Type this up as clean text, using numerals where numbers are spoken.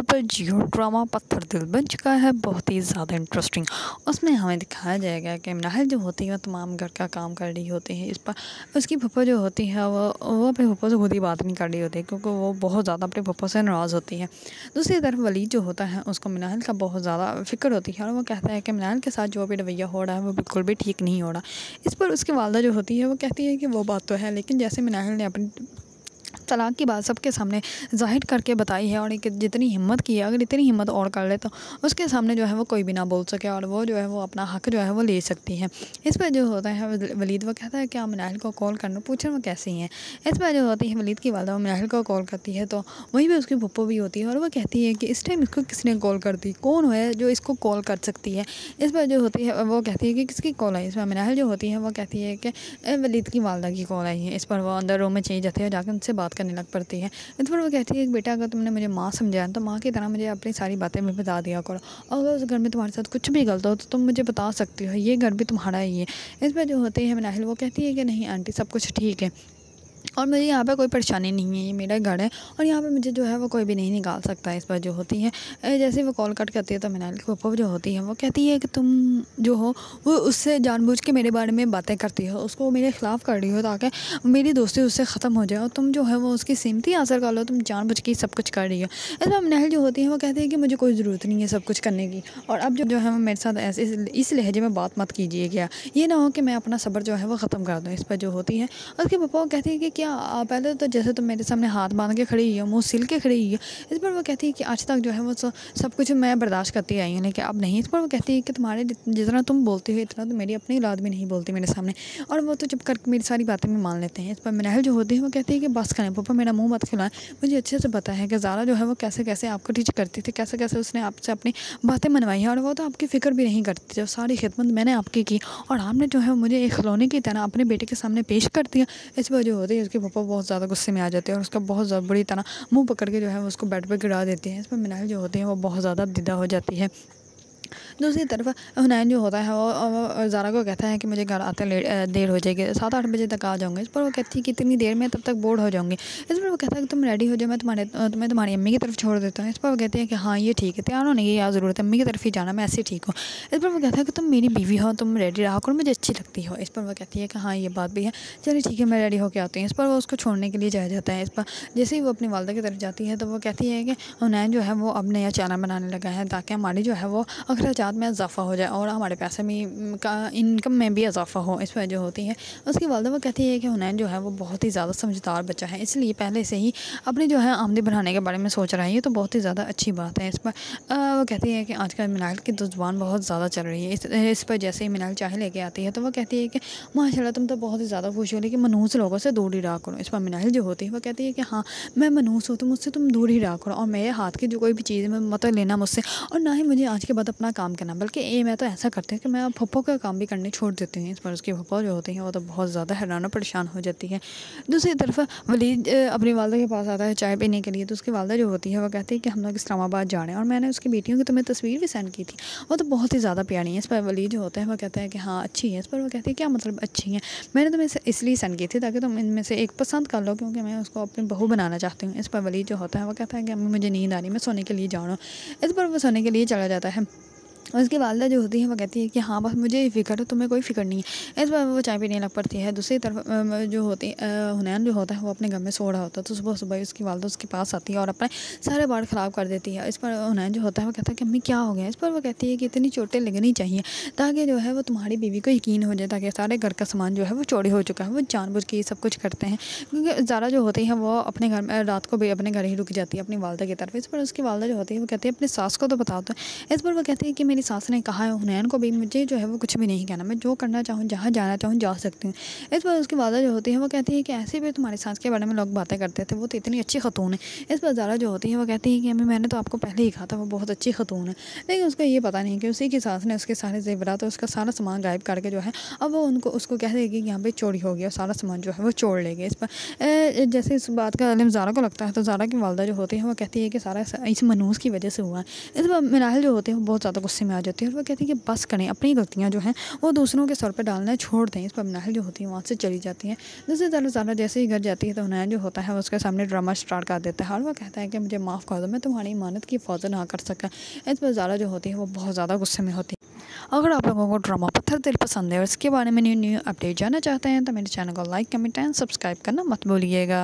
पर जियो ड्रामा पत्थर दिल बन चुका है बहुत ही ज़्यादा इंटरेस्टिंग। उसमें हमें दिखाया जाएगा कि नाहिल जो होती है वो तमाम घर का काम कर रही होती है। इस पर उसकी फूफा जो होती है वो अपने फूफा से खुद ही बात नहीं कर रही होती है, क्योंकि वो बहुत ज़्यादा अपने फूफा से नाराज़ होती है। दूसरी तरफ वलीद जो होता है उसको नाहिल का बहुत ज़्यादा फ़िक्र होती है, और वो कहता है कि नाहिल के साथ जो भी रवैया हो रहा है वो बिल्कुल भी ठीक नहीं हो रहा। इस पर उसकी वालदा जो होती है वो कहती है कि वो बात तो है, लेकिन जैसे नाहिल ने अपनी तलाक की बात सबके सामने ज़ाहिर करके बताई है, और एक जितनी हिम्मत की है, अगर इतनी हिम्मत और कर ले तो उसके सामने जो है वो कोई भी ना बोल सके, और वो जो है वो अपना हक़ जो है वो ले सकती है। इस पर जो होता है वलीद वो कहता है कि आप नाहिल को कॉल करना पूछें वो कैसी हैं। इस पर जो होती है वलीद की वालदा नाहिल को कॉल करती है, तो वहीं पर उसकी फूफो भी होती है, और वो कहती है कि इस टाइम इसको किसने कॉल कर दी, कौन है जो इसको कॉल कर सकती है। इस पर जो होती है वो कहती है कि किसकी कॉल आई। इस पर नाहिल जो होती है वो कहती है कि वलीद की वालदा की कॉल आई है। इस पर वो अंदर रूम में चली जाती है और जाकर उनसे बात करने लग पड़ती है। इस पर वो कहती है कि बेटा, अगर तुमने मुझे माँ समझा तो माँ की तरह मुझे अपनी सारी बातें भी बता दिया करो, और अगर उस घर में तुम्हारे साथ कुछ भी गलत हो तो तुम मुझे बता सकती हो, ये घर भी तुम्हारा ही है। इस पर जो होते हैं नाहिल वो कहती है कि नहीं आंटी, सब कुछ ठीक है और मुझे यहाँ पे कोई परेशानी नहीं है, ये मेरा घर है और यहाँ पे मुझे जो है वो कोई भी नहीं निकाल सकता है। इस पर जो होती है जैसे वो कॉल कट करती है तो नाहिल की फूफो जो होती है वो कहती है कि तुम जो हो वो उससे जानबूझ के मेरे बारे में बातें करती हो, उसको मेरे ख़िलाफ़ कर रही हो ताकि मेरी दोस्ती उससे ख़त्म हो जाए, और तुम जो है वो उसकी सिमती हासिल कर लो, तुम जानबूझ के सब कुछ कर रही हो। इस पर नाहिल जो होती है वो कहती है कि मुझे कोई ज़रूरत नहीं है सब कुछ करने की, और अब जो है वो मेरे साथ ऐसे इस लहजे में बात मत कीजिए, क्या ये ना हो कि मैं अपना सब्र जो है वो ख़त्म कर दूँ। इस पर जो होती है उसके पापा कहती है कि क्या पहले तो जैसे तुम मेरे सामने हाथ बांध के खड़ी हुई हो, मुँह सिल के खड़ी हुई हो। इस पर वो कहती है कि आज तक जो है वो सब कुछ मैं बर्दाश्त करती आई हूँ, लेकिन अब नहीं। इस पर वो कहती है कि तुम्हारे जितना तुम बोलती हो इतना तो मेरी अपनी औलाद भी नहीं बोलती मेरे सामने, और वो तो चुप करके मेरी सारी बातें भी मान लेते हैं। इस पर नाहिल जो होती है वो कहती है कि बस करें पापा, मेरा मुँह मत खिलाएं, मुझे अच्छे से पता है कि ज़ारा जो है वो कैसे कैसे आपको टीच करती थी, कैसे कैसे उसने आपसे अपनी बातें मनवाई है, और वो तो आपकी फ़िक्र भी नहीं करती थी। सारी खिदमत मैंने आपकी की और आपने जो है मुझे एक खिलौने की तरह अपने बेटे के सामने पेश कर दिया। इस पर जो होती है उसके पापा बहुत ज़्यादा गुस्से में आ जाते हैं और उसका बहुत ज़्यादा बुरी तरह मुंह पकड़ के जो है उसको बेड पर गिरा देते हैं। इस पर नाहिल जो होती है वो बहुत ज़्यादा दिदा हो जाती है। दूसरी तरफ हुनैन जो होता है वो ज़ारा को कहता है कि मुझे घर आते देर हो जाएगी, 7-8 बजे तक आ जाऊँगी। इस पर वो कहती है कि इतनी देर में तब तक बोर्ड हो जाऊँगी। इस पर वो कहता है कि तुम रेडी हो जाओ, मैं तुम्हें तुम्हारी अम्मी की तरफ छोड़ देता हूँ। इस पर वो कहती है कि हाँ ये ठीक है, तैयार होने की यार ज़रूरत है, अम्मी की तरफ ही जाना, मैं ऐसे ठीक हूँ। इस पर वो कहता है कि तुम मेरी बीवी हो, तुम रेडी रहा करो, मुझे अच्छी लगती हो। इस पर वो कहती है कि हाँ ये बात भी है, चलिए ठीक है मैं रेडी होकर आती हूँ। इस पर वो उसको छोड़ने के लिए चला जाता है। इस पर जैसे ही वो अपनी वालदा की तरफ जाती है तो वो कहती है कि हुनैन जो है वो अब नया चैनल बनाने लगा है ताकि हमारी जो है वो अखराजात में इजाफ़ा हो जाए और हमारे पैसे में का इनकम में भी इजाफ़ा हो। इस वजह होती है उसकी वालदा वो कहती है कि हुनैन जो है वो बहुत ही ज़्यादा समझदार बच्चा है, इसलिए पहले से ही अपनी जो है आमदनी बढ़ाने के बारे में सोच रहा है, ये तो बहुत ही ज़्यादा अच्छी बात है। इस पर वो कहती है कि आजकल नाहिल की तो ज़ुबान बहुत ज़्यादा चल रही है। इस पर जैसे ही नाहिल चाय लेके आती है तो वो कहती है कि माशाल्लाह तुम तो बहुत ही ज़्यादा खुश हो, लेकिन मनहूस लोगों से दूर ही रहा करो। इस पर नाहिल जो होती है वो कहती है कि हाँ मैं मनहूस हूँ तो मुझसे तुम दूर ही रहा करो, और मेरे हाथ की जो कोई भी चीज़ है मत लेना मुझसे, और ना ही मुझे आज के बाद अपना काम करना, बल्कि ये मैं तो ऐसा करती हूँ कि मैं पप्पो का काम भी करने छोड़ देती हूँ। इस पर उसकी पप्पो जो होती हैं वो तो बहुत ज़्यादा हैरान और परेशान हो जाती है। दूसरी तरफ वलीद अपनी वालदा के पास आता है चाय पीने के लिए, तो उसकी वालदा जो होती है वो कहती है कि हम लोग इस्लामाबाद जा रहे हैं, और मैंने उसकी बेटियों की तुम्हें तस्वीर भी सेंड की थी, वो तो बहुत ही ज़्यादा प्यारी है। इस पर वलीद जो होता है वो कहता है कि हाँ अच्छी है। इस पर वो कहती है क्या मतलब अच्छी है, मैंने तुम्हें इसलिए सेंड की थी ताकि तुम इनमें से एक पसंद कर लो, क्योंकि मैं उसको अपनी बहू बनाना चाहती हूँ। इस पर वलीद जो होता है वो कहता है कि अम्मी मुझे नींद आ रही है, मैं सोने के लिए जा रहा हूँ। इस पर वो सोने के लिए चला जाता है। उसकी वालदा जो होती है वो कहती है कि हाँ बस मुझे फ़िक्र है, तुम्हें कोई फ़िक्र नहीं है। इस बार वो चाय पीने लग पड़ती है। दूसरी तरफ जो होती हुनैन जो होता है वो अपने घर में सो रहा होता है, तो सुबह सुबह उसकी वालदा उसके पास आती है और अपने सारे बाल ख़राब कर देती है। इस पर हुनैन जो होता है वो कहता है कि अम्मी क्या हो गया। इस पर वो कहती है कि इतनी चोटें लगनी चाहिए ताकि जो है वो तुम्हारी बीवी को यकीन हो जाए, ताकि सारे घर का सामान जो है वो चोरी हो चुका है। वो जानबूझ के ये सब कुछ करते हैं, क्योंकि ज़ारा जो होती है वो अपने घर में रात को भी अपने घर ही रुक जाती है अपनी वालदा की तरफ। इस पर उसकी वालदा जो होती है वो कहती है अपनी सास को तो बता दो। इस पर वो कहती है कि मेरी सास ने कहा है हुनैन को भी मुझे जो है वो कुछ भी नहीं कहना, मैं जो करना चाहूँ जहाँ जाना चाहूँ जा सकती हूँ। इस पर उसकी वालदा जो होती है वो कहती है कि ऐसे भी तुम्हारी सास के बारे में लोग बातें करते थे, वो तो इतनी अच्छी खतून है। इस पर ज़ारा जो होती है वो कहती है कि अम्मी मैंने तो आपको पहले ही कहा था वो बहुत अच्छी खतून है, लेकिन उसको ये पता नहीं कि उसी की सास ने उसके सारे ज़ेवरात और उसका सारा सामान गायब करके जो है अब वो उसको कह देगी कि यहाँ पर चोरी हो गया और सारा सामान जो है वो चोर लेगी। इस पर जैसे इस बात का इल्म ज़ारा को लगता है तो ज़ारा की वालदा जो होती है वो कहती है कि सारा इस मनूस की वजह से हुआ है। इस पर नाहिल जो होते हैं वो बहुत ज़्यादा गुस्से में में आ जाती है और वो कहती है कि बस करें, अपनी गलतियाँ जो हैं वो दूसरों के सर पे डालना छोड़ दें। इस पर नाहिल जो होती है वहाँ से चली जाती है। दूसरी तरफ ज़ारा जैसे ही घर जाती है तो नाहिल जो होता है वो उसके सामने ड्रामा स्टार्ट कर देता है और वो कहता है कि मुझे माफ़ कर दो, मैं तुम्हारी इमानत की हिफाजत ना कर सका। इस पर ज़ारा जो होती है वो बहुत ज़्यादा गुस्से में होती है। अगर आप लोगों को ड्रामा पत्थर दिल पसंद है और इसके बारे में न्यू न्यू अपडेट जानना चाहते हैं तो मेरे चैनल को लाइक, कमेंट एंड सब्सक्राइब करना मत भूलिएगा।